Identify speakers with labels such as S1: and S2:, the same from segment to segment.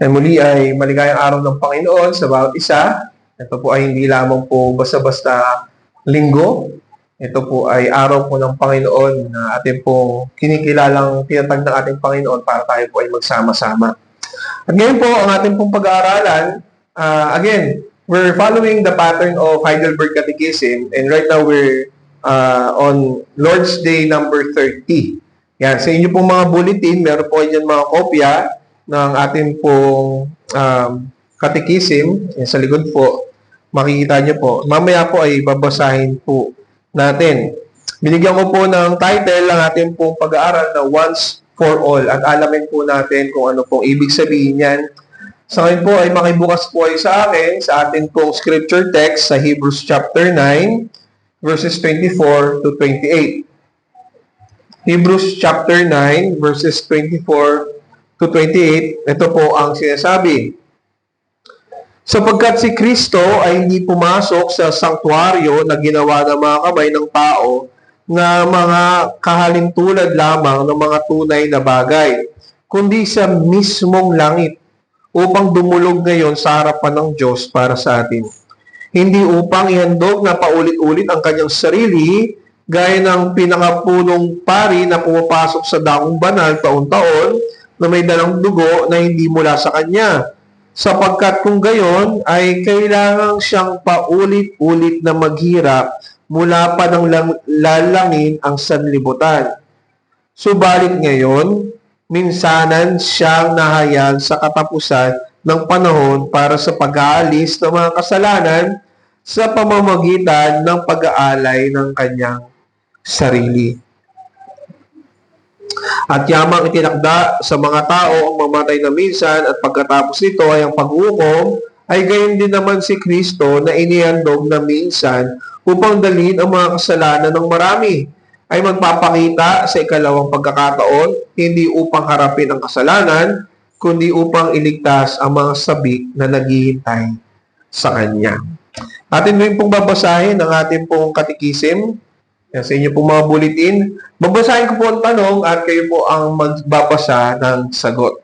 S1: Muli ay maligayang araw ng Panginoon sa bawat isa. Ito po ay hindi lamang po basta-basta linggo. Ito po ay araw po ng Panginoon na ating pong kinikilalang tinatag ng ating Panginoon para tayo po ay magsama-sama. At ngayon po, ang ating pong pag-aaralan, again, we're following the pattern of Heidelberg Catechism, and right now we're on Lord's Day number 30. Yan, sa inyo pong mga bulletin, meron po dyan mga kopya ng ating pong catechism. Yan, sa likod po, makikita nyo po. Mamaya po ay babasahin po natin. Binigyan ko po ng title ang ating pong pag-aaral na Once for All, at alamin po natin kung ano pong ibig sabihin yan. Sa ngayon po ay makibukas po ay sa akin sa ating pong scripture text sa Hebrews chapter 9 verses 24 to 28. Hebrews chapter 9 verses 24 to 28, ito po ang sinasabi. Sapagkat si Kristo ay hindi pumasok sa sanktuaryo na ginawa ng mga kamay ng tao na mga kahalintulad lamang ng mga tunay na bagay, kundi sa mismong langit, upang dumulog ngayon sa harapan ng Diyos para sa atin. Hindi upang ihandog na paulit-ulit ang kanyang sarili, gaya ng pinakapunong pari na pumapasok sa dakong banal taon-taon na may dalang dugo na hindi mula sa kanya. Sapagkat kung gayon ay kailangan siyang paulit-ulit na maghirap mula pa ng lalangin ang sanlibutan. Subalit ngayon, minsanan siyang nahayag sa katapusan ng panahon para sa pag-aalis ng mga kasalanan sa pamamagitan ng pag-aalay ng kanyang sarili. At yamang itinakda sa mga tao ang mamatay na minsan at pagkatapos nito ay ang paghukom, ay gayon din naman si Kristo na inihandog na minsan upang dalhin ang mga kasalanan ng marami, ay magpapakita sa ikalawang pagkakataon, hindi upang harapin ang kasalanan, kundi upang iligtas ang mga sabik na naghihintay sa Kanya. Atin rin pong babasahin ang ating pong katekism. Yan, sa inyo pong mga bulletin. Babasahin ko po ang tanong at kayo po ang magbabasa ng sagot.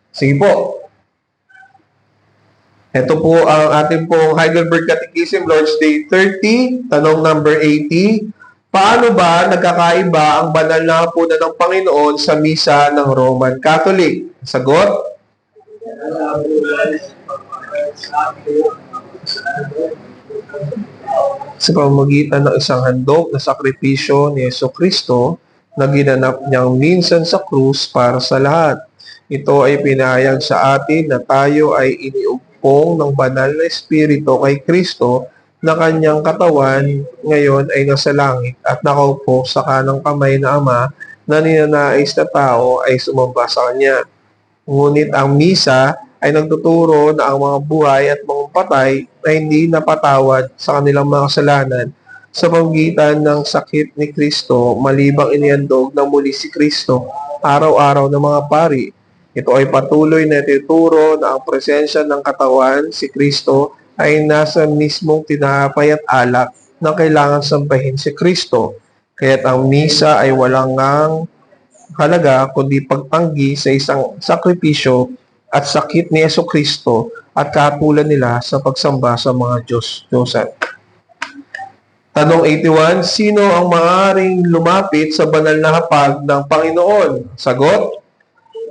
S1: Sige po. Ito po ang ating pong Heidelberg Catechism, Lord's Day 30, tanong number 80. Paano ba nagkakaiba ang banal na hapunan ng Panginoon sa misa ng Roman Catholic? Sagot? Sa pamamagitan ng isang handog na sakripisyo ni Jesucristo na ginanap niyang minsan sa krus para sa lahat. Ito ay pinahayag sa atin na tayo ay iniumpong ng banal na Espiritu kay Kristo na kanyang katawan ngayon ay nasa langit at nakaupo sa kanang kamay na Ama na ninanais na tao ay sumamba sa Kanya. Ngunit ang misa ay nagtuturo na ang mga buhay at mga patay ay hindi napatawad sa kanilang mga kasalanan sa pamamagitan ng sakit ni Kristo, malibang inihandog na muli si Kristo araw-araw ng mga pari. Ito ay patuloy na ituturo na ang presensya ng katawan, si Kristo, ay nasa mismong tinapay at alak na kailangan sambahin si Kristo. Kaya't ang misa ay walang ngang halaga kundi pagtanggi sa isang sakripisyo at sakit ni Jesucristo at katulad nila sa pagsamba sa mga Diyos-Diyosan. Tanong 81, sino ang maaaring lumapit sa banal na hapag ng Panginoon? Sagot,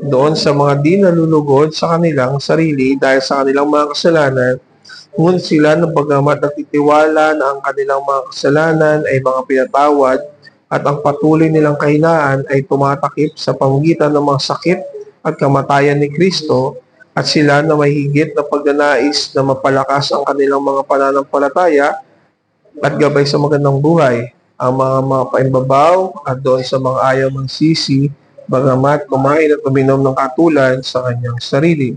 S1: doon sa mga di nalulugod sa kanilang sarili dahil sa kanilang mga kasalanan, ngunit sila na bagamat nagtitiwala na ang kanilang mga kasalanan ay mga pinatawad at ang patuloy nilang kahinaan ay tumatakip sa pamamagitan ng mga sakit at kamatayan ni Kristo, at sila na may higit na pagnanais na mapalakas ang kanilang mga pananampalataya at gabay sa magandang buhay, ang mga paimbabaw at doon sa mga ayaw magsisi, bagamat kumain at uminom ng katulad sa kanyang sarili.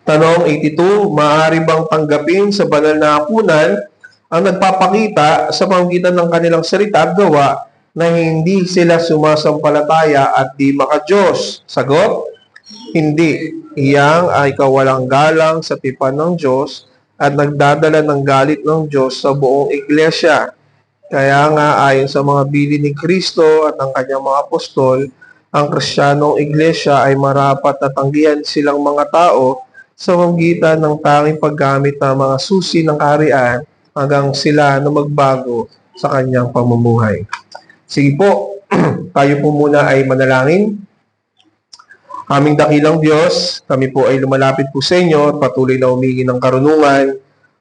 S1: Tanong 82, maaari bang tanggapin sa banal na hapunan ang nagpapakita sa pamamagitan ng kanilang salita at gawa na hindi sila sumasampalataya at di maka-Diyos? Sagot, hindi. Iyang ay kawalang galang sa tipan ng Diyos at nagdadala ng galit ng Diyos sa buong iglesia. Kaya nga ayon sa mga bilin ni Kristo at ng kanyang mga apostol, ang Kristiyanong Iglesia ay marapat na tanggihan silang mga tao sa pamamagitan ng tanging paggamit ng mga susi ng kaharian hanggang sila na magbago sa kanyang pamumuhay. Sige po, tayo po muna ay manalangin. Aming dakilang Diyos, kami po ay lumalapit po sa inyo at patuloy na humingi ng karunungan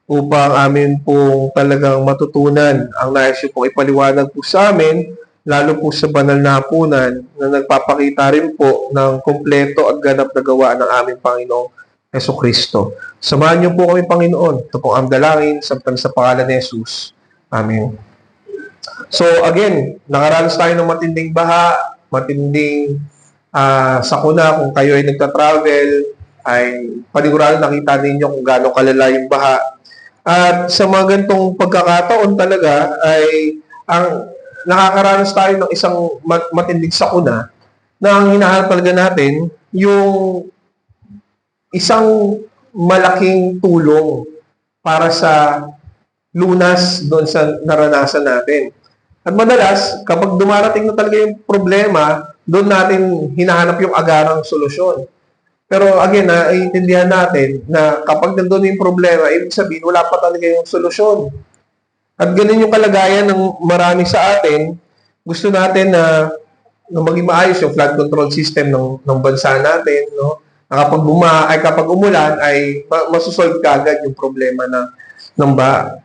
S1: upang amin pong talagang matutunan ang nais niyo pong ipaliwanag po sa amin, lalo po sa banal na hapunan na nagpapakita rin po ng kumpleto at ganap na gawa ng aming Panginoong Jesucristo. Samahan niyo po kami, Panginoon. Ito pong ang dalangin sa pangalan ni Jesus. Amen. So again, nakaranas tayo ng matinding baha, matinding sakuna. Kung kayo ay nagta-travel, ay panigurado nakita ninyo kung gaano kalala yung baha. At sa mga ganitong pagkakataon talaga ay ang nakakaranas tayo ng isang matinding sakuna na ang hinahanap talaga natin yung isang malaking tulong para sa lunas doon sa naranasan natin. At madalas, kapag dumarating na talaga yung problema, doon natin hinahanap yung agarang solusyon. Pero again, naiintindihan natin na kapag nandun yung problema, ibig sabihin, wala pa talaga yung solusyon. At ganun yung kalagayan ng marami sa atin. Gusto natin na maging maayos yung flood control system ng bansa natin. No? Na kapag umulan, ay masusolve kagad yung problema ng baha.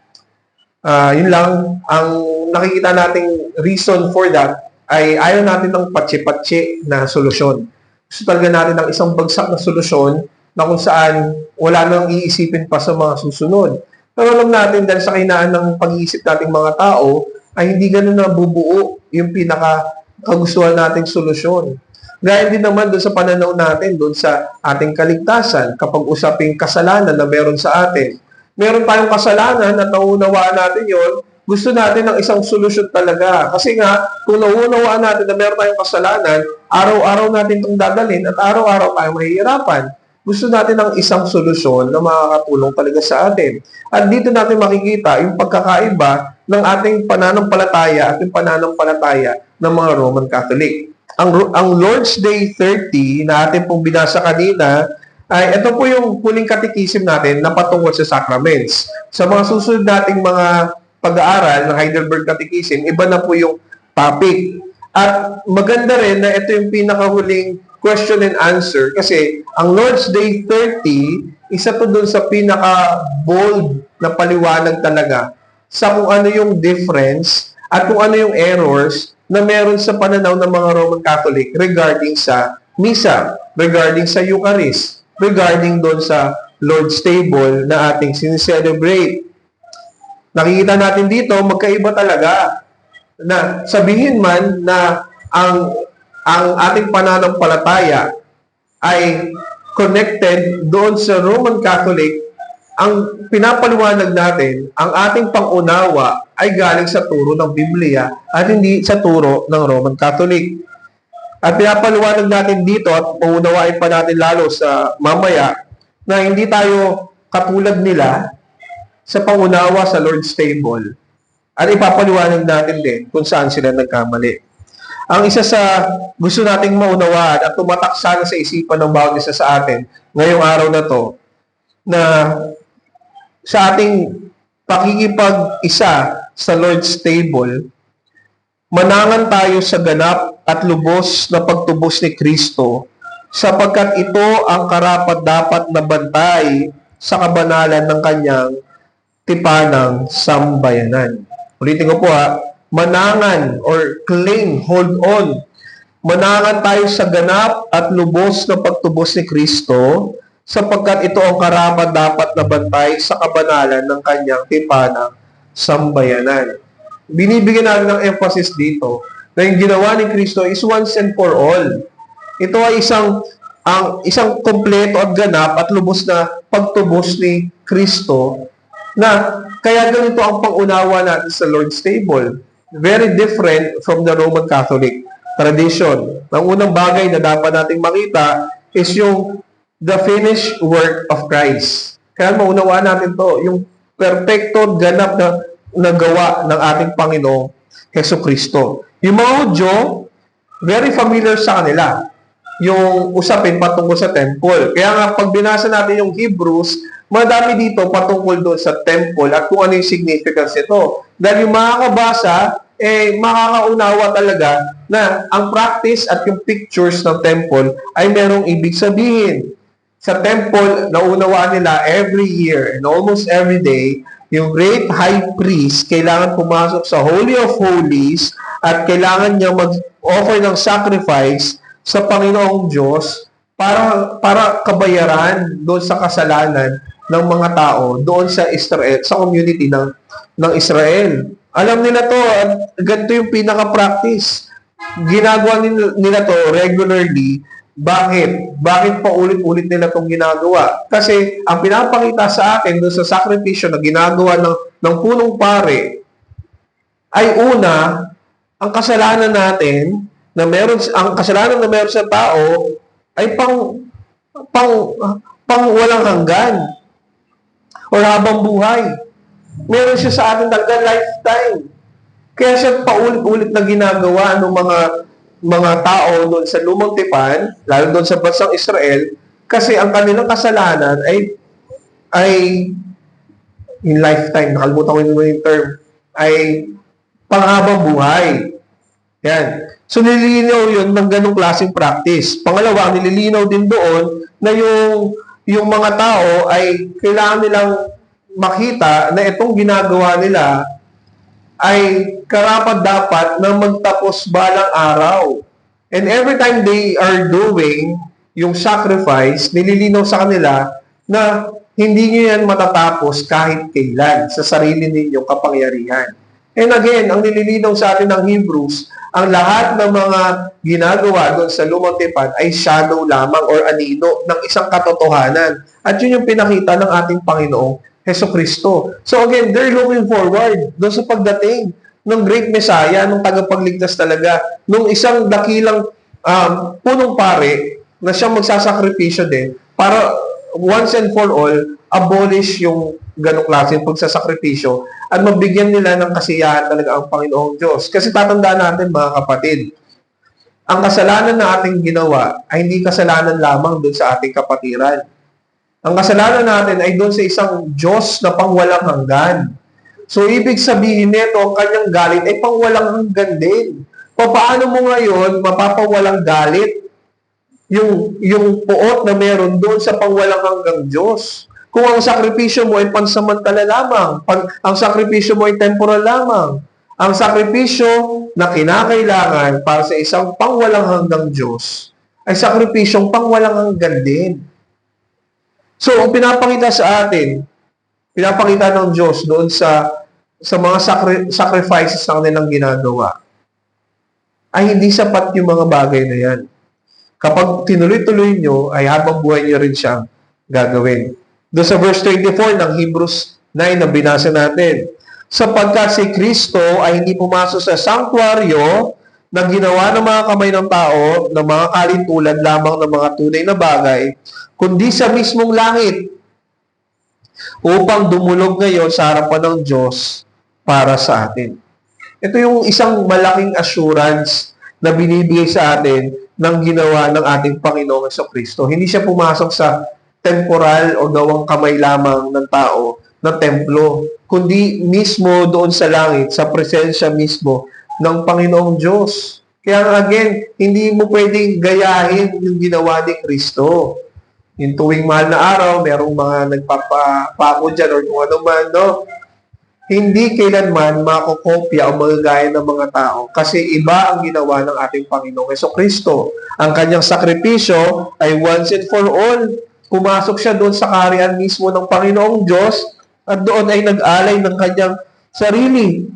S1: Yun lang, ang nakikita nating reason for that ay ayaw natin ng patsi-patsi na solusyon. Gusto talaga natin ng isang bagsak na solusyon na kung saan wala nang iisipin pa sa mga susunod. Pero alam natin dahil sa kahinaan ng pag-iisip nating mga tao ay hindi ganun na bubuo yung pinaka-kagustuhan nating solusyon. Gaya din naman doon sa pananaw natin, doon sa ating kaligtasan, kapag usaping kasalanan na meron sa atin. Meron tayong kasalanan at nauunawaan natin yon, gusto natin ng isang solusyon talaga. Kasi nga, kung nauunawaan natin na meron tayong kasalanan, araw-araw natin itong dadalhin at araw-araw tayong mahihirapan. Gusto natin ng isang solusyon na makakatulong talaga sa atin. At dito natin makikita yung pagkakaiba ng ating pananampalataya at yung pananampalataya ng mga Roman Catholic. Ang Lord's Day 30 na atin pong binasa kanina, ay ito po yung huling katikisim natin na patungkol sa sacraments. Sa mga susunod nating mga pag-aaral ng Heidelberg Catechism, iba na po yung topic. At maganda rin na ito yung pinakahuling question and answer kasi ang Lord's Day 30, isa to dun sa pinaka-bold na paliwanag talaga sa kung ano yung difference at kung ano yung errors na meron sa pananaw ng mga Roman Catholic regarding sa Misa, regarding sa Eucharist, regarding doon sa Lord's Table na ating sineselebrate. Nakikita natin dito, magkaiba talaga. Na sabihin man na ang ating pananampalataya ay connected doon sa Roman Catholic, ang pinapaliwanag natin, ang ating pangunawa ay galing sa turo ng Biblia at hindi sa turo ng Roman Catholic. At pinapaliwanag natin dito at paunawain pa natin lalo sa mamaya na hindi tayo katulad nila sa pangunawa sa Lord's Table. At ipapaliwanag natin din kung saan sila nagkamali. Ang isa sa gusto nating maunawaan at tumatak sana sa isipan ng bawat isa sa atin ngayong araw na to, na sa ating pakikipag-isa sa Lord's Table, manangan tayo sa ganap at lubos na pagtubos ni Kristo sapagkat ito ang karapat-dapat na bantay sa kabanalan ng kanyang tipanang sambayanan. Ulitin ko po manangan or claim, hold on. Manangan tayo sa ganap at lubos na pagtubos ni Kristo sapagkat ito ang karapat-dapat na bantay sa kabanalan ng kanyang tipanang sambayanan. Binibigyan natin ng emphasis dito na yung ginawa ni Kristo is once and for all. Ito ay isang kompleto at ganap at lubos na pagtubos ni Kristo na kaya ganito ang pangunawa natin sa Lord's Table. Very different from the Roman Catholic tradition. Ang unang bagay na dapat nating makita is yung the finished work of Christ. Kaya maunawaan natin to, yung perfecto, ganap na nagawa ng ating Panginoong Hesukristo. Yung mga Hudyo, very familiar sa kanila yung usapin patungkol sa temple. Kaya nga, pag binasa natin yung Hebrews, madami dito patungkol doon sa temple at kung ano yung significance nito. Dahil yung makakabasa, makakaunawa talaga na ang practice at yung pictures ng temple ay merong ibig sabihin. Sa temple, naunawaan nila every year and almost every day, yung great high priest kailangan pumasok sa Holy of Holies at kailangan niya mag-offer ng sacrifice sa Panginoong Diyos para kabayaran doon sa kasalanan ng mga tao doon sa Israel, sa community ng Israel. Alam nila to, ganito yung pinaka-practice. Ginagawa nila to regularly. Bakit? Bakit pa ulit-ulit nila itong ginagawa? Kasi ang pinapakita sa atin doon sa sakripisyo na ginagawa ng punong pare ay una, ang kasalanan natin ang kasalanan na meron sa tao ay pang walang hanggan o habang buhay. Meron siya sa atin talaga lifetime. Kaya siya paulit-ulit na ginagawa ng mga tao doon sa Lumang Tipan, lalo doon sa bansang Israel, kasi ang kanilang kasalanan ay in lifetime, nakalimutan ko yung term, ay panghabang buhay. Yan. So, nililinaw yun ng ganong klaseng practice. Pangalawa, nililinaw din doon na yung mga tao ay kailangan nilang makita na itong ginagawa nila ay karapat-dapat na magtapos balang araw. And every time they are doing yung sacrifice, nililinaw sa kanila na hindi nyo yan matatapos kahit kailan sa sarili ninyong kapangyarihan. And again, ang nililinaw sa atin ng Hebrews, ang lahat ng mga ginagawa doon sa Lumang Tipan ay shadow lamang or anino ng isang katotohanan. At yun yung pinakita ng ating Panginoong Hesukristo. So again, they're looking forward doon sa pagdating ng great Messiah, ng tagapagligtas talaga, nung isang dakilang punong pare na siyang magsasakripisyo din para once and for all, abolish yung ganong klaseng pagsasakripisyo at mabigyan nila ng kasiyahan talaga ang Panginoong Diyos. Kasi tatandaan natin mga kapatid, ang kasalanan na ating ginawa ay hindi kasalanan lamang doon sa ating kapatiran. Ang kasalanan natin ay doon sa isang Diyos na pangwalang hanggan. So, ibig sabihin nito, ang kanyang galit ay pangwalang hanggan din. Paano mo ngayon mapapawalang galit yung puot na meron doon sa pangwalang hanggang Diyos? Kung ang sakripisyo mo ay pansamantala lamang, ang sakripisyo mo ay temporal lamang, ang sakripisyo na kinakailangan para sa isang pangwalang hanggang Diyos ay sakripisyong pangwalang hanggan din. So, ang pinapakita sa atin, pinapakita ng Diyos doon sa mga sacrifices na kanilang ginagawa, ay hindi sapat yung mga bagay na yan. Kapag tinuloy-tuloy nyo, ay habang buhay nyo rin siyang gagawin. Doon sa verse 24 ng Hebrews 9 na binasa natin, sapagkat si Kristo ay hindi pumasok sa sanktuaryo na ginawa ng mga kamay ng tao, ng mga kalintulad lamang ng mga tunay na bagay, kundi sa mismong langit, upang dumulog ngayon sa harapan ng Diyos para sa atin. Ito yung isang malaking assurance na binibigay sa atin ng ginawa ng ating Panginoong Hesukristo. Hindi siya pumasok sa temporal o gawang kamay lamang ng tao na templo, kundi mismo doon sa langit, sa presensya mismo ng Panginoong Diyos. Kaya again, hindi mo pwedeng gayahin yung ginawa ni Kristo. Yung tuwing mahal na araw, merong mga nagpapako dyan or kung ano man, no? Hindi kailanman makokopya o magagaya ng mga tao kasi iba ang ginawa ng ating Panginoong Hesukristo. Ang kanyang sakripisyo ay once and for all. Pumasok siya doon sa kaharian mismo ng Panginoong Diyos at doon ay nag-alay ng kanyang sarili.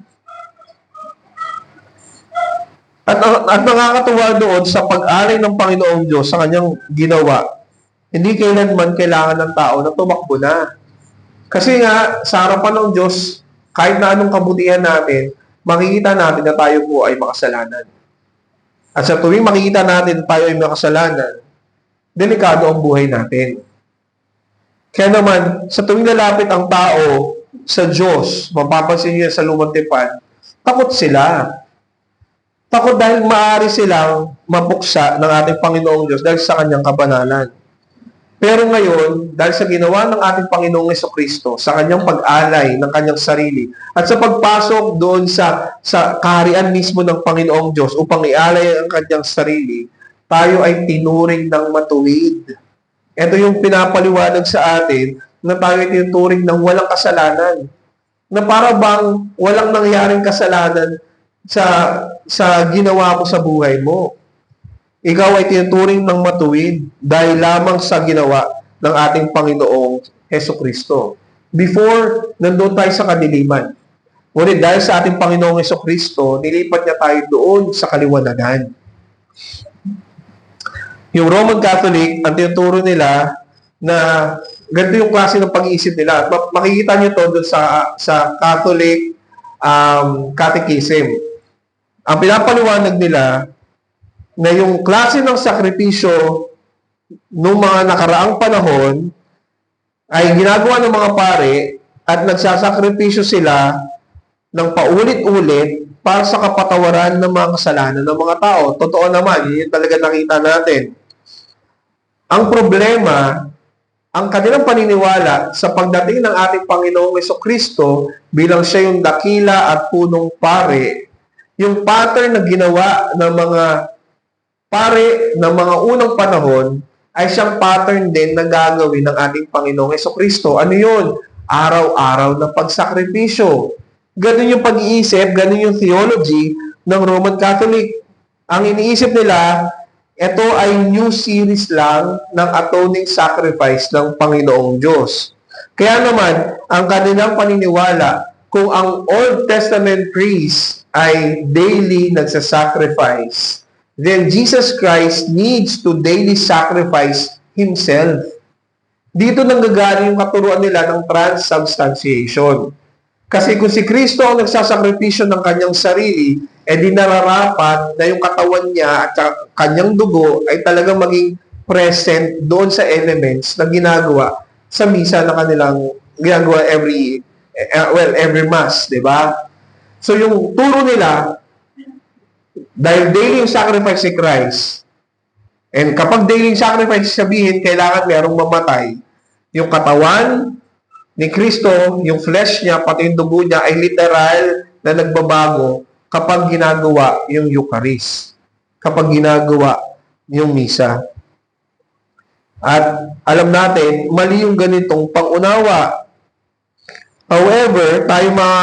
S1: At nakakatuwa doon sa pag-alay ng Panginoong Diyos sa kanyang ginawa, hindi kailanman kailangan ng tao na tumakbo na. Kasi nga, sa harapan ng Diyos, kahit na anong kabutihan natin, makikita natin na tayo po ay makasalanan. At sa tuwing makikita natin na tayo ay makasalanan, delikado ang buhay natin. Kaya naman, sa tuwing lalapit ang tao sa Diyos, mapapansin niyo sa lumang tipan, takot sila. Takot dahil maaari silang mapuksa ng ating Panginoong Diyos dahil sa kanyang kabanalan. Pero ngayon, dahil sa ginawa ng ating Panginoong Jesucristo, sa kanyang pag-alay ng kanyang sarili, at sa pagpasok doon sa kaharian mismo ng Panginoong Diyos upang ialay ang kanyang sarili, tayo ay tinuring ng matuwid. Ito yung pinapaliwanag sa atin na tayo ay tinuturing ng walang kasalanan. Na para bang walang nangyaring kasalanan sa ginawa mo sa buhay mo. Ikaw ay tinuturing ng matuwid dahil lamang sa ginawa ng ating Panginoong Jesucristo. Before, nandun tayo sa kadiliman. Ngunit dahil sa ating Panginoong Jesucristo, nilipat niya tayo doon sa kaliwanagan. Yung Roman Catholic, ang tinuturo nila na ganito yung klase ng pag-iisip nila. Makikita niyo to doon sa Catholic Catechism. Ang pinapaliwanag nila na yung klase ng sakripisyo noong mga nakaraang panahon ay ginagawa ng mga pare at nagsasakripisyo sila ng paulit-ulit para sa kapatawaran ng mga kasalanan ng mga tao. Totoo naman, yun talaga nakita natin. Ang problema, ang kanilang paniniwala sa pagdating ng ating Panginoong Jesucristo bilang siya yung dakila at punong pare, yung pattern na ginawa ng mga pare ng mga unang panahon ay siyang pattern din na gagawin ng ating Panginoong Jesucristo. Ano yun? Araw-araw na pagsakripisyo. Ganun yung pag-iisip, ganun yung theology ng Roman Catholic. Ang iniisip nila, ito ay new series lang ng atoning sacrifice ng Panginoong Diyos. Kaya naman, ang kanilang paniniwala, kung ang Old Testament priest ay daily nagsasacrifice, then Jesus Christ needs to daily sacrifice Himself. Dito nanggagaling yung katuruan nila ng transubstantiation. Kasi kung si Kristo ang nagsasakripisyo ng kanyang sarili, di nararapat na yung katawan niya at kanyang dugo ay talagang maging present doon sa elements na ginagawa sa misa na kanilang ginagawa every Mass, di ba? So yung turo nila, dahil daily yung sacrifice si Christ, and kapag daily yung sacrifice, sabihin, kailangan merong mamatay. Yung katawan ni Kristo, yung flesh niya, pati yung dugo niya, ay literal na nagbabago kapag ginagawa yung Eucharist. Kapag ginagawa yung misa. At alam natin, mali yung ganitong pangunawa. However, tayo mga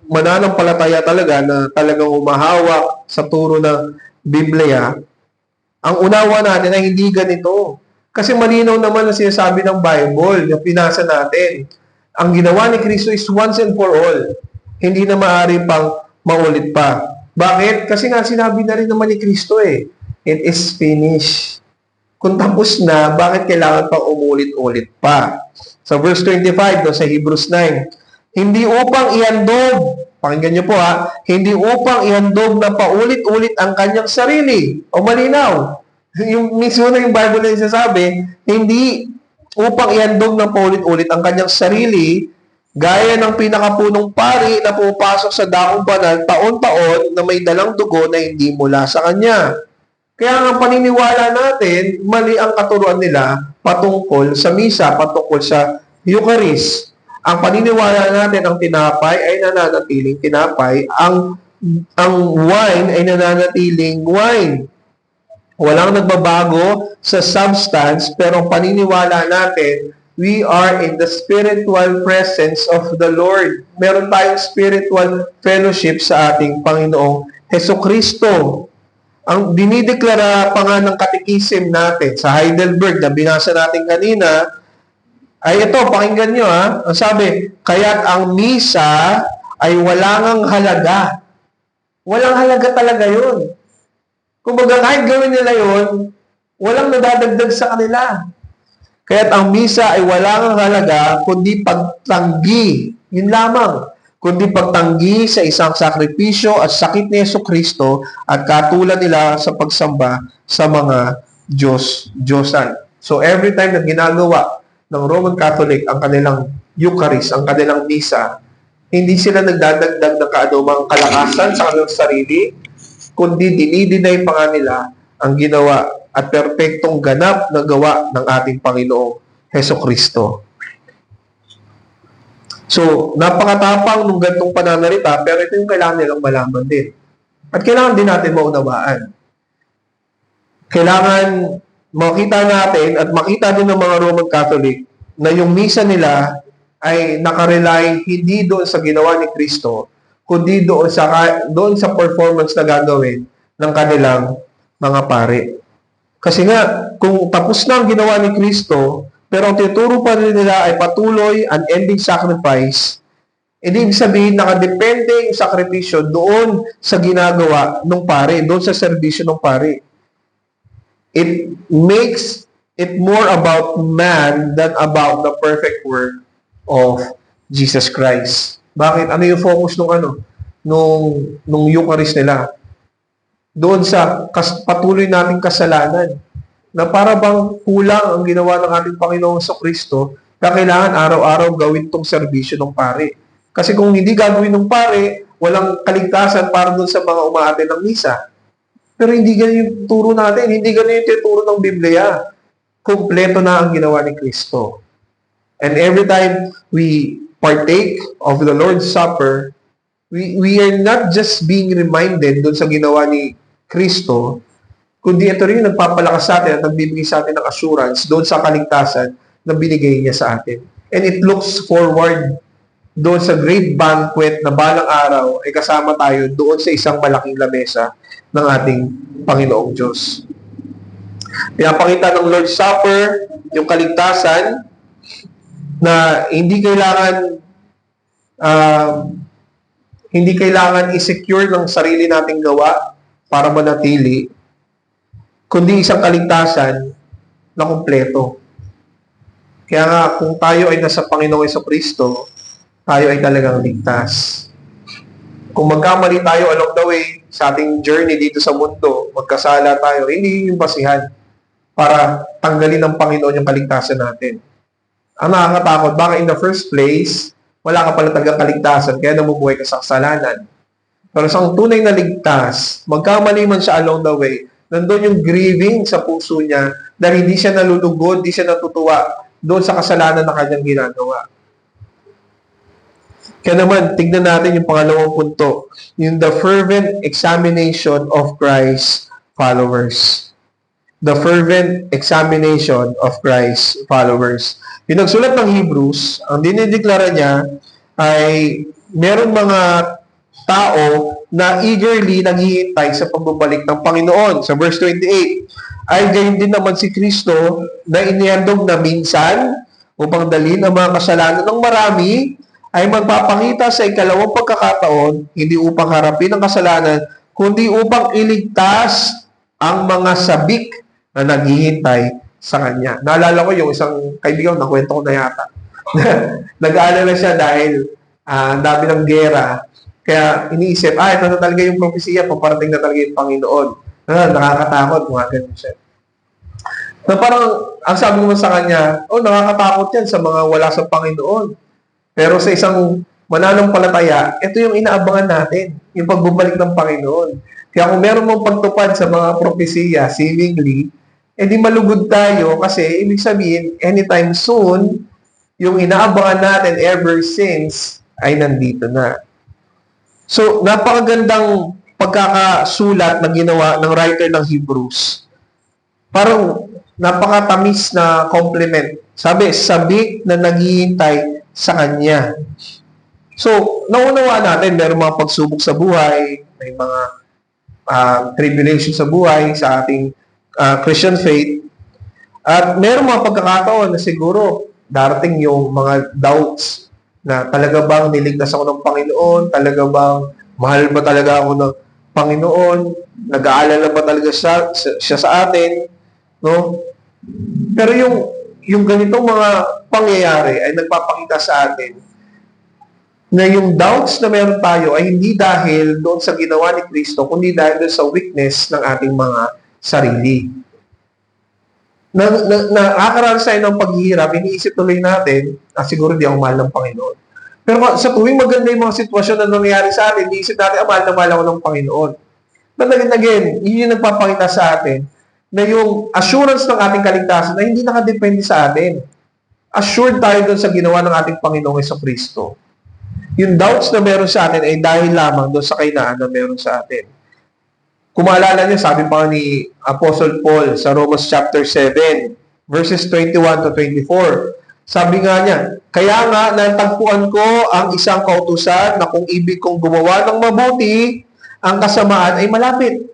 S1: mananampalataya talaga na talagang humahawak sa turo ng Biblia, ang unawa natin ay hindi ganito. Kasi malinaw naman na sinasabi ng Bible, yung pinasa natin. Ang ginawa ni Kristo is once and for all. Hindi na maaari pang maulit pa. Bakit? Kasi nga sinabi na rin naman ni Kristo it is finished. Kung tapos na, bakit kailangan pang umulit-ulit pa? Sa verse 25, sa Hebrews 9, hindi upang ihandog, pakinggan niyo po hindi upang ihandog na paulit-ulit ang kanyang sarili. O malinaw. Yung mismo na yung Bible na sasabi, hindi upang ihandog na paulit-ulit ang kanyang sarili, gaya ng pinakapunong pari na pupasok sa dakong banal taon-taon na may dalang dugo na hindi mula sa kanya. Kaya ang paniniwala natin, mali ang katuruan nila patungkol sa misa, patungkol sa Eucharist. Ang paniniwala natin, ang tinapay ay nananatiling tinapay, ang wine ay nananatiling wine. Walang nagbabago sa substance, pero ang paniniwala natin, we are in the spiritual presence of the Lord. Meron tayong spiritual fellowship sa ating Panginoong Jesucristo. Ang dinideklara pa nga ng Catechism natin sa Heidelberg na binasa natin kanina, ay ito, pakinggan nyo Ang sabi, kaya't ang misa ay walang halaga. Walang halaga talaga yun. Kumbaga, kahit gawin nila yun, walang nadadagdag sa kanila. Kaya't ang misa ay walang halaga, kundi pagtanggi. Yun lamang. Kundi pagtanggi sa isang sakripisyo at sakit ni Jesucristo at katulad nila sa pagsamba sa mga Diyosan. So every time na ginagawa ng Roman Catholic ang kanilang Eucharist, ang kanilang misa, hindi sila nagdadagdag ng kaanumang kalakasan sa kanilang sarili, kundi dinidinay pa nga nila ang ginawa at perpektong ganap na gawa ng ating Panginoong Hesukristo. So, napakatapang nung gantong pananalita, pero ito yung kailangan nilang malaman din. At kailangan din natin maunawaan. Kailangan makita natin at makita din ng mga Roman Catholic na yung misa nila ay nakarely hindi doon sa ginawa ni Kristo, kundi doon sa performance na gagawin ng kanilang mga pare. Kasi nga, kung tapos na ang ginawa ni Kristo, pero ang tinuturo pa rin nila ay patuloy, unending sacrifice, ibig sabihin, nakadepende yung sakripisyo doon sa ginagawa ng pare, doon sa serbisyo ng pare. It makes it more about man than about the perfect work of Jesus Christ. Bakit? Ano yung focus nung Eucharist nila? Doon sa patuloy nating kasalanan, na para bang kulang ang ginawa ng ating Panginoong Kristo, na kailangan araw-araw gawin tong serbisyo ng pare. Kasi kung hindi gagawin ng pare, walang kaligtasan para doon sa mga umaaten ng misa. Pero hindi ganun yung turo natin, hindi ganun yung turo ng Biblia. Kompleto na ang ginawa ni Kristo. And every time we partake of the Lord's Supper, we are not just being reminded doon sa ginawa ni Kristo, kundi ito rin yung nagpapalakas sa atin at nagbibigay sa atin ng assurance doon sa kaligtasan na binigay niya sa atin. And it looks forward doon sa great banquet na balang araw ay kasama tayo doon sa isang malaking lamesa ng ating Panginoong Diyos. Pinapakita ng Lord's Supper yung kaligtasan na hindi kailangan i-secure ng sarili nating gawa para manatili, kundi isang kaligtasan na kumpleto. Kaya nga, kung tayo ay nasa Panginoong Hesukristo, tayo ay talagang ligtas. Kung magkamali tayo along the way sa ating journey dito sa mundo, magkasala tayo, hindi yung basihan para tanggalin ng Panginoon yung kaligtasan natin. Ang nakakatakot, baka in the first place, wala ka pala talagang kaligtasan, kaya namumuhay ka sa kasalanan. Pero sa tunay na ligtas, magkamali man siya along the way, nandun yung grieving sa puso niya dahil hindi siya nalulugod, hindi siya natutuwa doon sa kasalanan na kanyang ginagawa. Kaya naman, tignan natin yung pangalawang punto, yung the fervent examination of Christ's followers. The fervent examination of Christ's followers. Yung nagsulat ng Hebrews, ang dinideklara niya ay meron mga tao na eagerly naghihintay sa pagbabalik ng Panginoon. Sa verse 28, ay gayon din naman si Kristo na inihandog na minsan upang dalhin ang mga kasalanan ng marami, ay magpapakita sa ikalawang pagkakataon, hindi upang harapin ang kasalanan, kundi upang iligtas ang mga sabik na naghihintay sa Kanya. Naalala ko yung isang kaibigan, nakwento ko na yata. Nag-aalala siya dahil ang dami ng gera. Kaya iniisip, ito na talaga yung propesiya, paparating na talaga yung Panginoon. Nakakatakot, mga ganun siya. Na parang, ang sabi mo sa kanya, nakakatakot yan sa mga wala sa Panginoon. Pero sa isang mananampalataya, ito yung inaabangan natin, yung pagbabalik ng Panginoon. Kaya kung meron mong pagtupad sa mga propesiya, seemingly, di malugod tayo kasi ibig sabihin, anytime soon, yung inaabangan natin ever since ay nandito na. So, napakagandang pagkakasulat na ginawa ng writer ng Hebrews. Parang napakatamis na compliment. Sabi, sabik na naghihintay sa Kanya. So, naunawa natin, meron mga pagsubok sa buhay, may mga tribulation sa buhay, sa ating Christian faith. At meron mga pagkakataon na siguro darating yung mga doubts na talaga bang niligtas ako ng Panginoon? Talaga bang mahal ba talaga ako ng Panginoon? Nag-aalala ba talaga siya sa atin? No? Pero yung ganitong mga pangyayari ay nagpapakita sa atin na yung doubts na meron tayo ay hindi dahil doon sa ginawa ni Kristo, kundi dahil doon sa weakness ng ating mga sarili. Nakakaranas tayo ng paghihirap, iniisip tuloy natin, siguro di ako mahal ng Panginoon. Pero sa tuwing maganda yung mga sitwasyon na nangyayari sa atin, iniisip natin, mahal na mahal ako ng Panginoon. But again, yun yung nagpapakita sa atin na yung assurance ng ating kaligtasan na hindi nakadepende sa atin. Assured tayo doon sa ginawa ng ating Panginoong Jesucristo. Yung doubts na meron sa atin ay dahil lamang doon sa kahinaan na meron sa atin. Kung maalala niyo, sabi pa ni Apostle Paul sa Romans chapter 7, verses 21 to 24, sabi nga niya, kaya nga natagpuan ko ang isang kautusan na kung ibig kong gumawa ng mabuti, ang kasamaan ay malapit.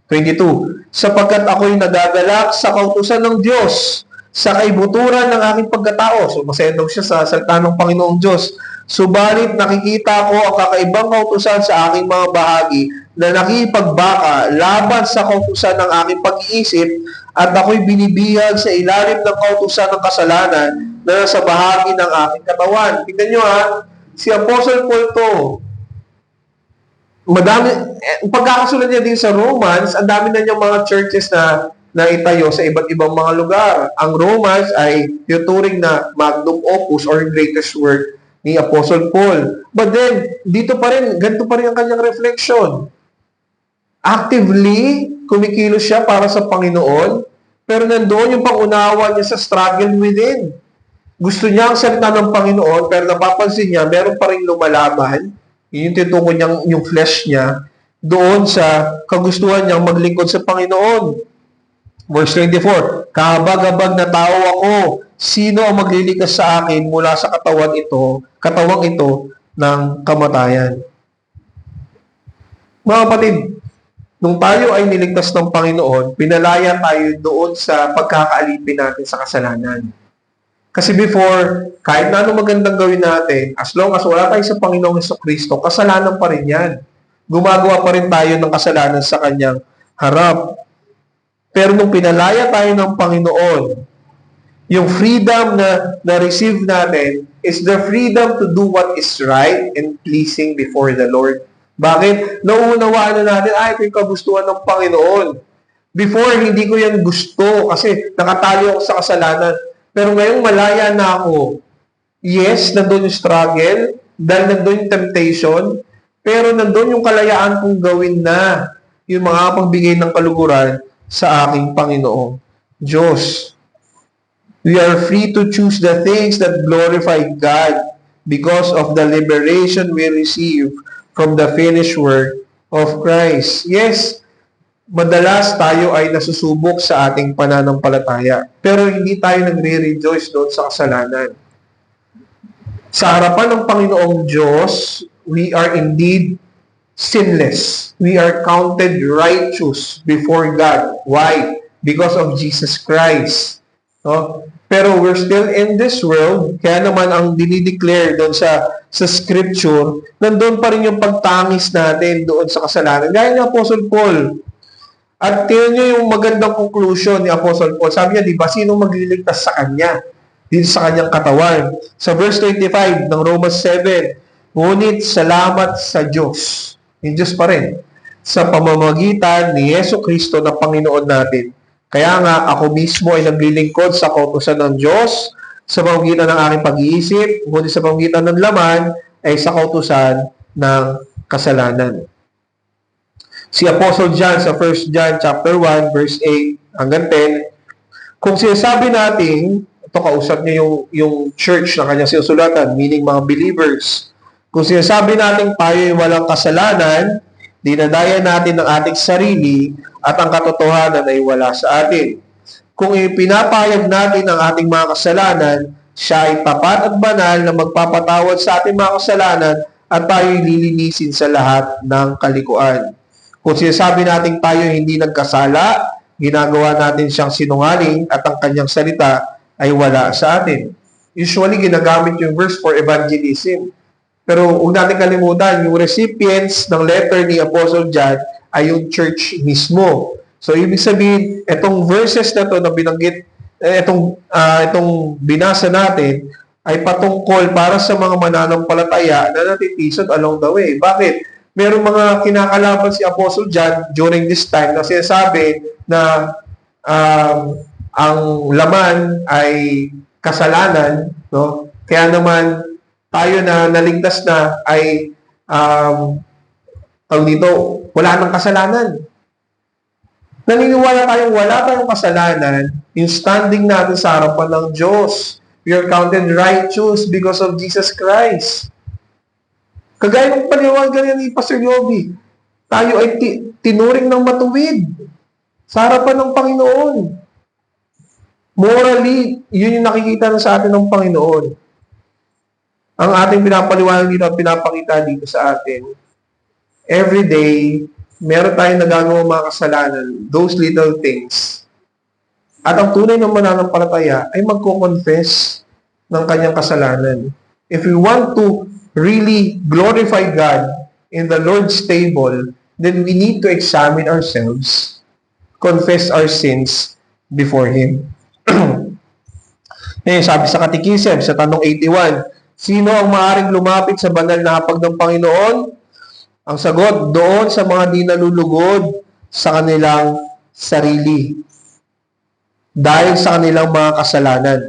S1: 22, sapagkat ako'y nagagalak sa kautusan ng Diyos, sa kaibuturan ng aking pagkatao. So, masayang siya sa salita ng Panginoong Diyos. Subalit nakikita ko ang kakaibang kautusan sa aking mga bahagi na nakipagbaka laban sa kautusan ng aking pag-iisip at ako'y binibihag sa ilalim ng kautusan ng kasalanan na nasa bahagi ng aking katawan. Tingnan nyo si Apostle Paul to. Madami, pagkakasulat niya din sa Romans, ang dami na niyang mga churches na itayo sa iba't ibang mga lugar. Ang Romans ay tuturing na magnum opus or greatest work ni Apostle Paul. But then, dito pa rin, ganito pa rin ang kanyang reflection. Actively, kumikilos siya para sa Panginoon, pero nandoon yung pangunawa niya sa struggle within. Gusto niya ang salita ng Panginoon, pero napapansin niya, meron pa rin lumalaban, yung tinutukoy niyang yung flesh niya, doon sa kagustuhan niyang maglingkod sa Panginoon. Verse 24, kahabag-habag na tao ako, sino ang maglilikas sa akin mula sa katawang ito ng kamatayan? Mga kapatid, nung tayo ay niligtas ng Panginoon, pinalaya tayo doon sa pagkakaalipin natin sa kasalanan. Kasi before, kahit na anong magandang gawin natin, as long as wala tayo sa Panginoong Jesucristo, kasalanan pa rin yan. Gumagawa pa rin tayo ng kasalanan sa Kanyang harap. Pero nung pinalaya tayo ng Panginoon, yung freedom na receive natin is the freedom to do what is right and pleasing before the Lord. Bakit? Nauunawaan na natin, ito yung kagustuhan ng Panginoon. Before, hindi ko yan gusto kasi nakatali ako sa kasalanan. Pero ngayong malaya na ako, yes, nandun yung struggle, dahil nandun yung temptation, pero nandun yung kalayaan kong gawin na yung mga pagbigay ng kaluguran sa aking Panginoong Diyos. We are free to choose the things that glorify God because of the liberation we receive from the finished work of Christ. Yes, madalas tayo ay nasusubok sa ating pananampalataya, pero hindi tayo nagre-rejoice doon sa kasalanan. Sa harapan ng Panginoong Diyos, we are indeed sinless. We are counted righteous before God. Why? Because of Jesus Christ. No? Pero we're still in this world, kaya naman ang dinideclare doon sa scripture, nandun pa rin yung pagtangis natin doon sa kasalanan. Gaya ni Apostle Paul. At tingnan nyo yung magandang conclusion ni Apostle Paul. Sabi niya, di ba, sino magliligtas sa kanya? Dito sa kanyang katawan. Sa verse 25 ng Romans 7, ngunit salamat sa Diyos. Yung Diyos pa rin. Sa pamamagitan ni Jesucristo na Panginoon natin. Kaya nga, ako mismo ay naglilingkod sa kautusan ng Diyos, sa pamamagitan ng aking pag-iisip, ngunit sa pamamagitan ng laman, ay sa kautusan ng kasalanan. Si Apostle John sa 1 John chapter 1, verse 8 hanggang 10, kung sinasabi natin, ito kausap niya yung church na kanyang sinusulatan, meaning mga believers, kung sinasabi natin tayo ay walang kasalanan, dinadaya natin ang ating sarili at ang katotohanan ay wala sa atin. Kung ipinapayag natin ang ating mga kasalanan, siya ay tapat at banal na magpapatawad sa ating mga kasalanan at tayo'y lilinisin sa lahat ng kalikuan. Kung sinasabi natin tayo hindi nagkasala, ginagawa natin siyang sinungaling at ang kanyang salita ay wala sa atin. Usually, ginagamit yung verse for evangelism. Pero huwag natin kalimutan, yung recipients ng letter ni Apostle John ay yung church mismo. So, ibig sabihin, itong verses na to na binanggit, itong binasa natin, ay patungkol para sa mga mananampalataya na natitisod along the way. Bakit? Merong mga kinakalaban si Apostle John during this time na sinasabi na ang laman ay kasalanan, no? Kaya naman tayo na naligtas na ay tawag dito, wala nang kasalanan. Naniniwala tayong wala tayong kasalanan, yung standing natin sa harapan ng Diyos. We are counted righteous because of Jesus Christ. Kagaya ng paniwagan ni Pastor Yobi, tayo ay tinuring ng matuwid sa harapan ng Panginoon. Morally, yun yung nakikita na sa atin ng Panginoon. Ang ating pinapaliwanag dito at pinapakita dito sa atin, every day, meron tayong nagagawa mga kasalanan, those little things. At ang tunay ng mananampalataya ay magko-confess ng kanyang kasalanan. If we want to really glorify God in the Lord's table, then we need to examine ourselves, confess our sins before Him. Sabi sa Katikisem, sa tanong 81, sino ang maaaring lumapit sa banal na hapag ng Panginoon? Ang sagot, doon sa mga di nalulugod sa kanilang sarili dahil sa kanilang mga kasalanan.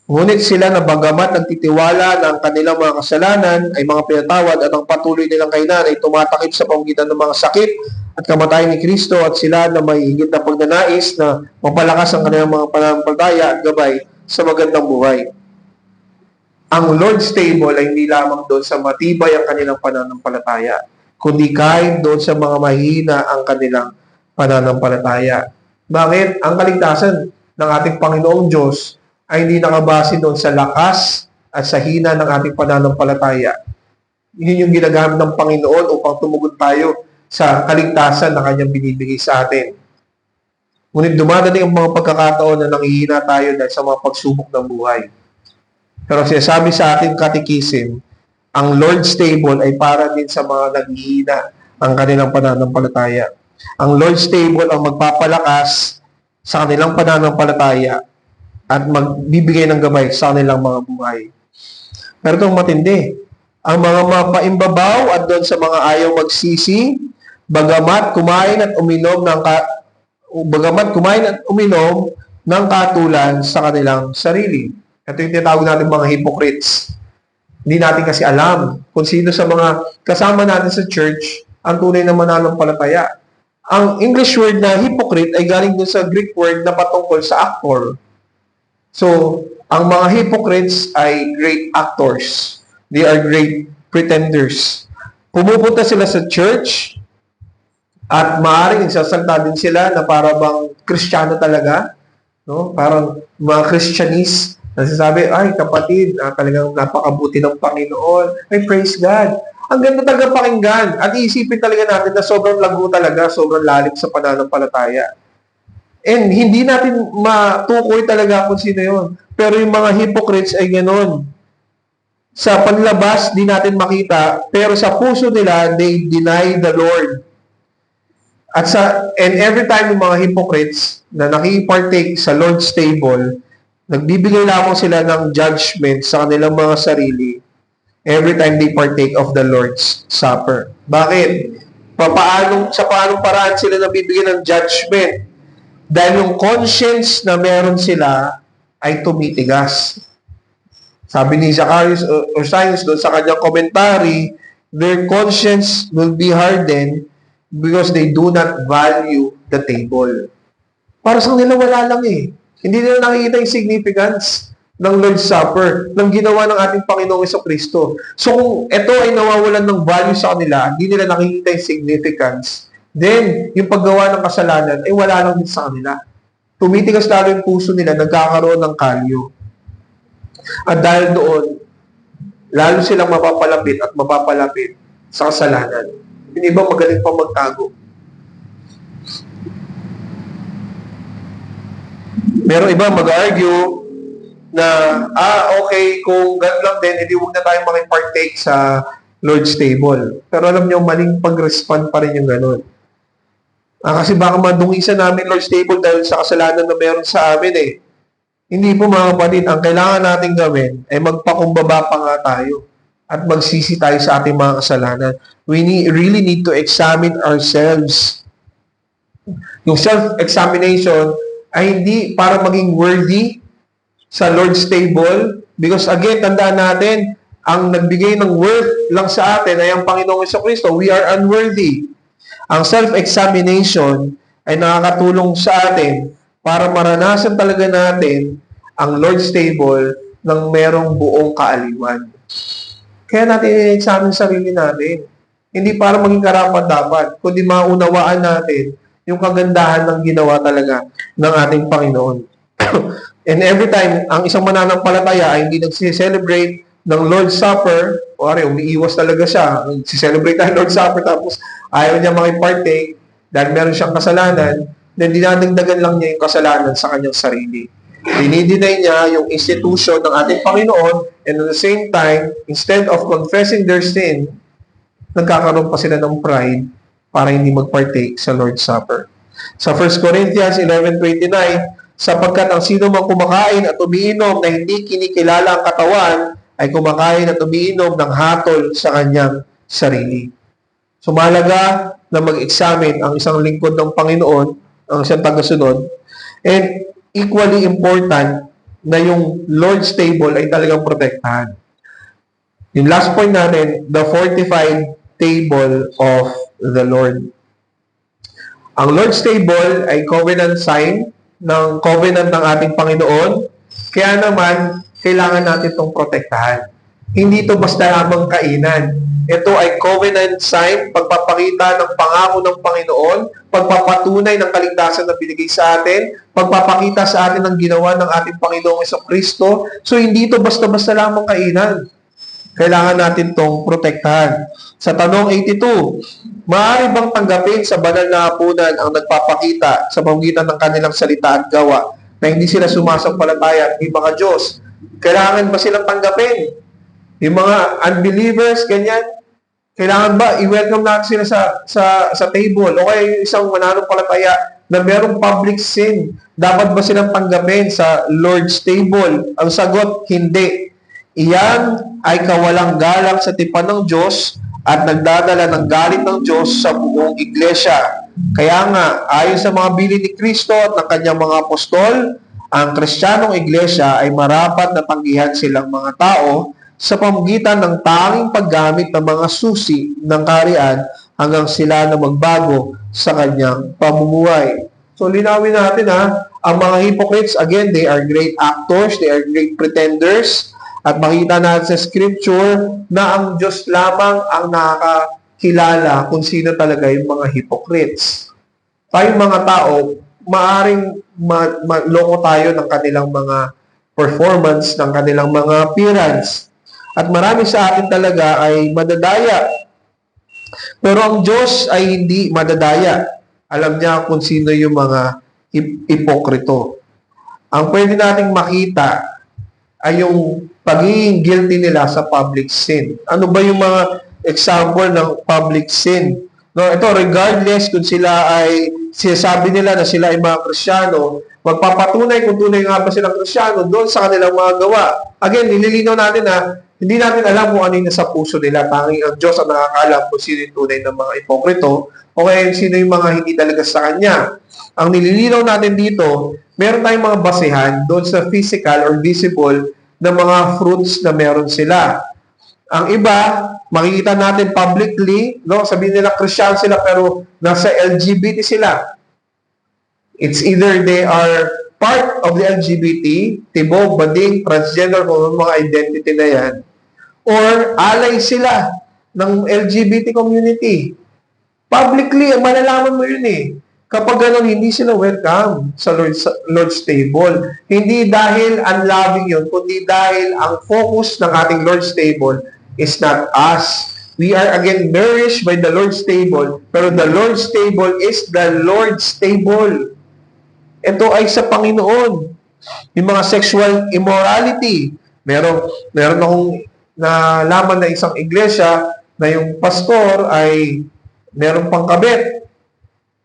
S1: Ngunit sila na bagamat nagtitiwala na ang kanilang mga kasalanan ay mga pinatawad at ang patuloy nilang kainan ay tumatakip sa pamamagitan ng mga sakit at kamatayan ni Kristo at sila na may higit na pagnanais na mapalakas ang kanilang mga pananampalataya at gabay sa magandang buhay. Ang Lord's table ay hindi lamang doon sa matibay ang kanilang pananampalataya, kundi kahit doon sa mga mahina ang kanilang pananampalataya. Bakit? Ang kaligtasan ng ating Panginoong Diyos ay hindi nakabase doon sa lakas at sa hina ng ating pananampalataya. Yun yung ginagamit ng Panginoon upang tumugon tayo sa kaligtasan na kanyang binibigay sa atin. Ngunit dumadating ang mga pagkakataon na nanghihina tayo dahil sa mga pagsubok ng buhay. Pero sinasabi sa ating Katikisem, ang Lord's table ay para din sa mga naghihina ang kanilang pananampalataya. Ang Lord's table ang magpapalakas sa kanilang pananampalataya at magbibigay ng gabay sa kanilang mga buhay. Pero itong matindi, ang mga mapaimbabaw at doon sa mga ayaw magsisi, bagamat kumain at uminom ng katulan sa kanilang sarili. Ito yung tinatawag natin mga hypocrites. Hindi natin kasi alam kung sino sa mga kasama natin sa church ang tunay na mananampalataya. Ang English word na hypocrite ay galing doon sa Greek word na patungkol sa actor. So, ang mga hypocrites ay great actors. They are great pretenders. Pumupunta sila sa church at maaaring sasalta din sila na para bang Kristiyano talaga. No? Parang mga Christianese. Nasasabi, ay kapatid, talagang napakabuti ng Panginoon. Ay, praise God. Ang ganda talaga pakinggan. At iisipin talaga natin na sobrang lago talaga, sobrang lalim sa pananampalataya. And hindi natin matukoy talaga kung sino yun. Pero yung mga hypocrites ay ganoon. Sa panlabas, di natin makita, pero sa puso nila, they deny the Lord. And every time yung mga hypocrites na nakipartake sa Lord's table, nagbibigay lamang sila ng judgment sa kanilang mga sarili every time they partake of the Lord's Supper. Bakit? Sa paanong paraan sila nabibigyan ng judgment? Dahil yung conscience na meron sila ay tumitigas. Sabi ni Zacharias Ursinus doon sa kanyang commentary, their conscience will be hardened because they do not value the table. Para sa kanila wala lang eh. Hindi nila nakikita yung significance ng Lord's Supper, ng ginawa ng ating Panginoong Jesucristo. So kung ito ay nawawalan ng value sa kanila, hindi nila nakikita yung significance, then yung paggawa ng kasalanan ay wala lang din sa kanila. Tumitigas lalo yung puso nila, nagkakaroon ng kalyo. At dahil doon, lalo silang mapapalapit at mapapalapit sa kasalanan. Yung iba magaling pa magtago. Meron iba mag-argue na, okay, kung ganun lang din, edi huwag na tayong makipartake sa Lord's table. Pero alam niyo, maling pag-respond pa rin yung ganun. Kasi baka madungisan namin Lord's table dahil sa kasalanan na meron sa amin eh. Hindi po mga kapatid, ang kailangan natin gawin ay magpakumbaba pa nga tayo at magsisi tayo sa ating mga kasalanan. We really need to examine ourselves. Yung self-examination ay hindi para maging worthy sa Lord's table. Because again, tandaan natin, ang nagbigay ng worth lang sa atin ay ang Panginoong Jesucristo. We are unworthy. Ang self-examination ay nakakatulong sa atin para maranasan talaga natin ang Lord's table ng merong buong kaaliwan. Kaya natin i-examine sarili natin. Hindi para maging karapat-dapat, kundi maunawaan natin yung kagandahan ng ginawa talaga ng ating Panginoon. And every time, ang isang mananampalataya ay hindi nagsi-celebrate ng Lord's Supper, o umiiwas talaga siya, nagsi-celebrate tayo ng Lord's Supper, tapos ayaw niya makipart-take dahil meron siyang kasalanan, then dinadagdagan lang niya yung kasalanan sa kanyang sarili. Dinideny niya yung institution ng ating Panginoon, and at the same time, instead of confessing their sin, nagkakaroon pa sila ng pride para hindi mag-partake sa Lord's Supper. Sa 1 Corinthians 11:29, sapagkat ang sino mang kumakain at umiinom na hindi kinikilala ang katawan, ay kumakain at umiinom ng hatol sa kanyang sarili. So, mahalaga na mag-examine ang isang lingkod ng Panginoon, ang isang tagasunod, and equally important na yung Lord's table ay talagang protektahan. Yung last point natin, the fortified table of the Lord. Ang Lord's table ay covenant sign ng covenant ng ating Panginoon. Kaya naman, kailangan natin itong protektahan. Hindi ito basta lamang kainan. Ito ay covenant sign, pagpapakita ng pangako ng Panginoon, pagpapatunay ng kaligtasan na binigay sa atin, pagpapakita sa atin ng ginawa ng ating Panginoong Jesucristo. So, hindi ito basta-basta lamang kainan. Kailangan natin itong protektahan. Sa tanong 82, maaari bang tanggapin sa banal na hapunan ang nagpapakita sa pamamagitan ng kanilang salita at gawa na hindi sila sumasampalataya at hindi mga Diyos? Kailangan ba silang tanggapin? Yung mga unbelievers, ganyan, kailangan ba i-welcome natin sila sa table? O kaya yung isang mananampalataya na merong public sin, dapat ba silang tanggapin sa Lord's table? Ang sagot, hindi. Iyan ay kawalang galang sa tipan ng Diyos at nagdadala ng galit ng Diyos sa buong iglesia. Kaya nga, ayon sa mga bilin ni Kristo at ng kanyang mga apostol, ang Kristiyanong iglesia ay marapat na tanggihan silang mga tao sa pamamagitan ng tanging paggamit ng mga susi ng kaharian hanggang sila na magbago sa kanyang pamumuhay. So, linawin natin ang mga hypocrites, again, they are great actors, they are great pretenders, at makita natin sa scripture na ang Diyos lamang ang nakakilala kung sino talaga yung mga hypocrites. Tayong mga tao, maaring maloko tayo ng kanilang mga performance, ng kanilang mga appearance. At marami sa atin talaga ay madadaya. Pero ang Diyos ay hindi madadaya. Alam niya kung sino yung mga hipokrito. Ang pwede nating makita ay yung pagiging guilty nila sa public sin. Ano ba yung mga example ng public sin? No, ito, regardless kung sila ay sinasabi nila na sila ay mga Kristiyano, magpapatunay kung tunay nga ba silang Kristiyano doon sa kanilang mga gawa. Again, nililinaw natin na hindi natin alam kung ano yung nasa puso nila. Tanging ang Diyos ang nakakaalam kung sino yung tunay ng mga ipokrito o kaya sino yung mga hindi talaga sa Kanya. Ang nililinaw natin dito, meron tayong mga basehan doon sa physical or visible na mga fruits na meron sila. Ang iba, makikita natin publicly, no? Sabihin nila Christian sila pero nasa LGBT sila. It's either they are part of the LGBT, tibok, bading, transgender, kung mga identity na yan, or alay sila ng LGBT community. Publicly, malalaman mo yun eh. Kapag gano'n, hindi sila welcome sa Lord's table. Hindi dahil unloving yun, kundi dahil ang focus ng ating Lord's table is not us. We are again nourished by the Lord's table, pero the Lord's table is the Lord's table. Ito ay sa Panginoon. Yung mga sexual immorality. Meron akong nalaman na isang iglesia na yung pastor ay meron pang kabit.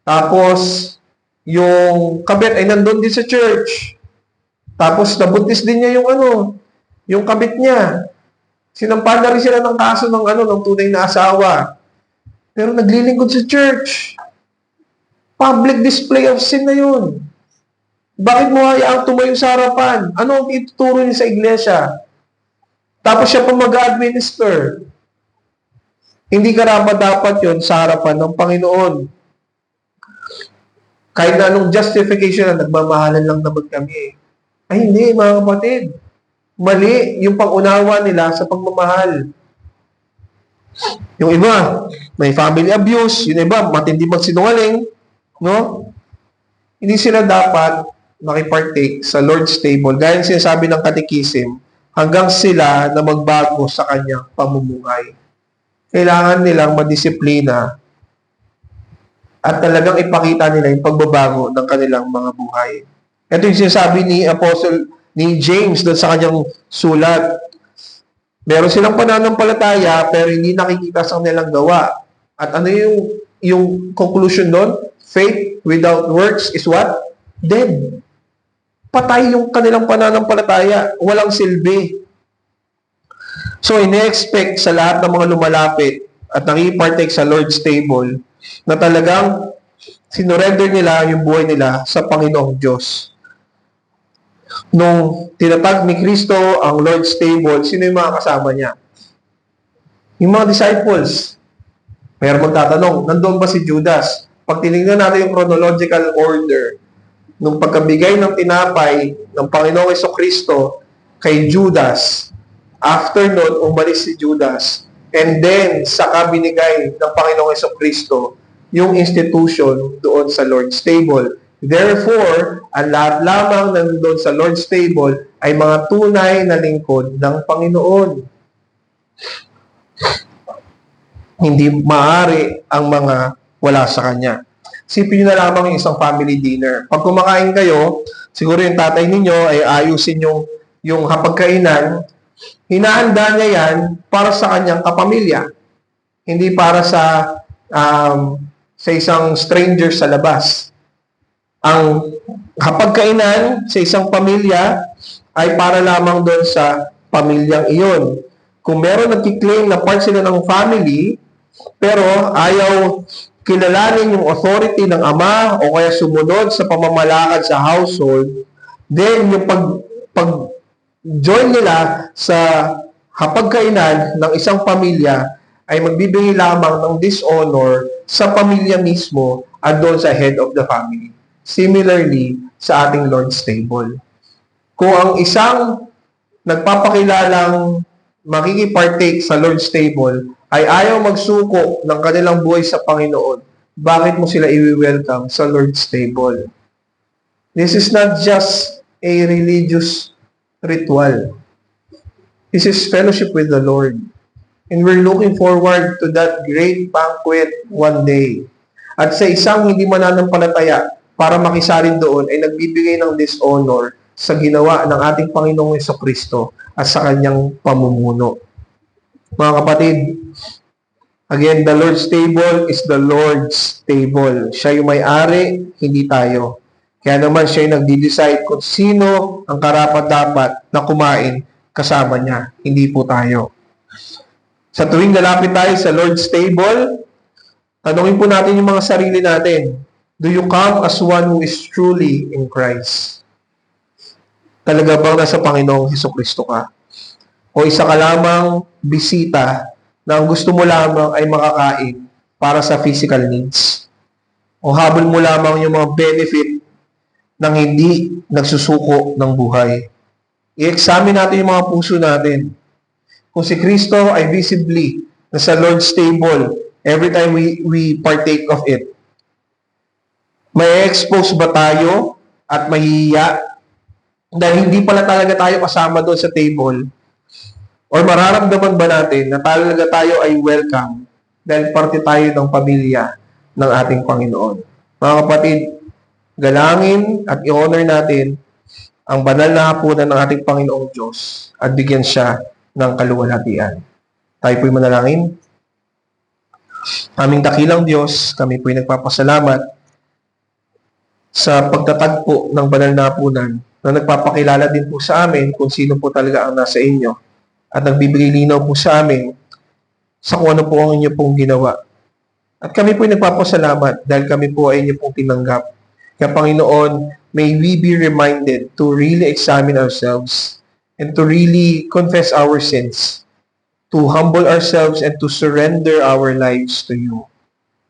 S1: Tapos, yung kabit ay nandun din sa church. Tapos, nabuntis din niya yung kabit niya. Sinampal na rin sila ng kaso ng tunay na asawa. Pero naglilingkod sa church. Public display of sin na yun. Bakit mo hayaang tumayo sa harapan? Ano ang ituturo niya sa iglesia? Tapos siya pa mag-administer. Hindi karapat dapat yon sa harapan ng Panginoon. Kahit na anong justification na nagmamahalan lang naman kami. Ay hindi, mga kapatid. Mali yung pang-unawa nila sa pagmamahal. Yung iba, may family abuse. Yung iba, matindi magsinungaling. No? Hindi sila dapat makipartake sa Lord's table. Gaya ng sinasabi ng Katikisim, hanggang sila na magbago sa kanyang pamumuhay. Kailangan nilang madisiplina at talagang ipakita nila yung pagbabago ng kanilang mga buhay. Ito yung sinasabi ni James doon sa kanyang sulat. Meron silang pananampalataya pero hindi nakikita sa kanilang gawa. At ano yung conclusion doon? Faith without works is what? Dead. Patay yung kanilang pananampalataya. Walang silbi. So, ine-expect sa lahat ng mga lumalapit at nangipartake sa Lord's table na talagang sinurrender nila yung buhay nila sa Panginoong Diyos. Nung tinatag ni Kristo ang Lord's table, sino yung mga kasama niya? Yung mga disciples. Pero magtatanong, nandoon ba si Judas? Pag tinignan natin yung chronological order, nung pagkabigay ng tinapay ng Panginoong Jesucristo kay Judas, after nun, umalis si Judas, and then, saka binigay ng Panginoong Jesucristo yung institution doon sa Lord's table. Therefore, ang lahat lamang nandoon sa Lord's table ay mga tunay na lingkod ng Panginoon. Hindi maaari ang mga wala sa Kanya. Sipin nyo na lamang yung isang family dinner. Pag kumakain kayo, siguro yung tatay ninyo ay ayusin yung hapagkainan, hinahanda niya yan para sa kanyang kapamilya. Hindi para sa isang stranger sa labas. Ang hapagkainan sa isang pamilya ay para lamang doon sa pamilyang iyon. Kung meron nagkiklaim na part sila ng family, pero ayaw kilalanin yung authority ng ama o kaya sumunod sa pamamalakad sa household, then yung pag-join nila sa hapagkainan ng isang pamilya ay magbibigay lamang ng dishonor sa pamilya mismo at doon sa head of the family. Similarly, sa ating Lord's table. Kung ang isang nagpapakilalang makikipartake sa Lord's table ay ayaw magsuko ng kanilang buhay sa Panginoon, bakit mo sila i-welcome sa Lord's table? This is not just a religious ritual. This is fellowship with the Lord. And we're looking forward to that great banquet one day. At sa isang hindi mananampalataya, para makisalin doon ay nagbibigay ng dishonor sa ginawa ng ating Panginoong Jesucristo at sa kanyang pamumuno. Mga kapatid, again, the Lord's table is the Lord's table. Siya yung may-ari, hindi tayo. Kaya naman siya yung nagdi-decide kung sino ang karapat-dapat na kumain kasama niya. Hindi po tayo. Sa tuwing lalapit tayo sa Lord's table, tanungin po natin yung mga sarili natin. Do you come as one who is truly in Christ? Talaga bang nasa Panginoong Jesucristo ka? O isa ka lamang bisita na ang gusto mo lamang ay makakain para sa physical needs? O habol mo lamang yung mga benefit ng hindi nagsusuko ng buhay? I-examine natin yung mga puso natin. Kung si Kristo ay visibly nasa Lord's table every time we partake of it, may expose ba tayo at mahihiya dahil hindi pala talaga tayo kasama doon sa table? Or mararamdaman ba natin na talaga tayo ay welcome dahil parte tayo ng pamilya ng ating Panginoon? Mga kapatid, galangin at i-honor natin ang banal na hapunan ng ating Panginoong Diyos at bigyan siya ng kaluwalhatian. Tayo po'y manalangin. Aming dakilang Diyos, kami po'y nagpapasalamat sa pagtatagpo ng banal na hapunan na nagpapakilala din po sa amin kung sino po talaga ang nasa inyo at nagbibigay linaw po sa amin sa kung ano po ang inyo pong ginawa. At kami po ay nagpapasalamat dahil kami po ay inyo pong tinanggap Kaya Panginoon, may we be reminded to really examine ourselves and to really confess our sins, to humble ourselves and to surrender our lives to you.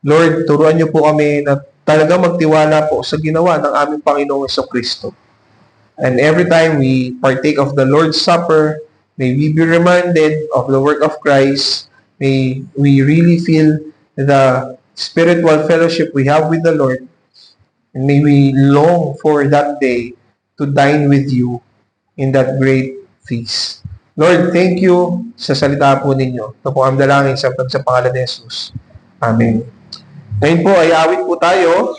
S1: Lord, turuan niyo po kami na talaga magtiwala po sa ginawa ng aming Panginoong Jesucristo. And every time we partake of the Lord's Supper, may we be reminded of the work of Christ. May we really feel the spiritual fellowship we have with the Lord. And may we long for that day to dine with you in that great feast. Lord, thank you sa salita po ninyo. Ito po ang dalangin sa pangalan ni Jesus. Amen. Ngayon po ay awit po tayo.